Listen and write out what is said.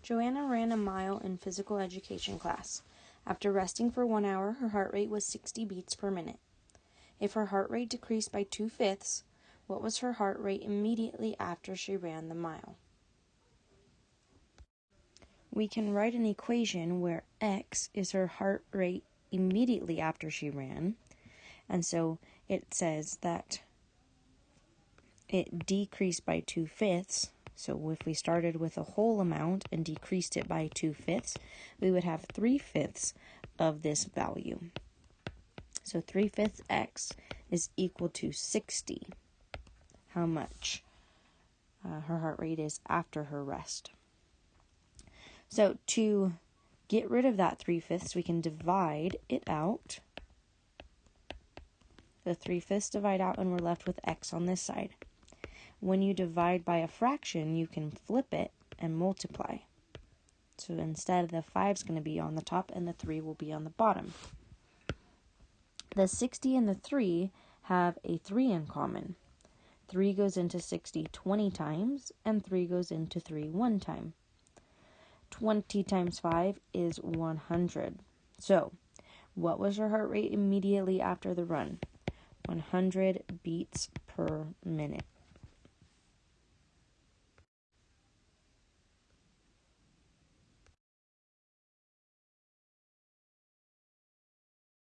Joanna ran a mile in physical education class. After resting for 1 hour, her heart rate was 60 beats per minute. If her heart rate decreased by 2/5, what was her heart rate immediately after she ran the mile? We can write an equation where x is her heart rate immediately after she ran, and so it says that it decreased by 2/5. So if we started with a whole amount and decreased it by 2/5, we would have 3/5 of this value. So 3/5 x is equal to 60. How much her heart rate is after her rest. So to get rid of that 3/5, we can divide it out. The 3/5 divide out and we're left with x on this side. When you divide by a fraction, you can flip it and multiply. So instead, the 5 is going to be on the top and the 3 will be on the bottom. The 60 and the 3 have a 3 in common. 3 goes into 60 20 times, and 3 goes into 3 1 time. 20 times 5 is 100. So, what was her heart rate immediately after the run? 100 beats per minute.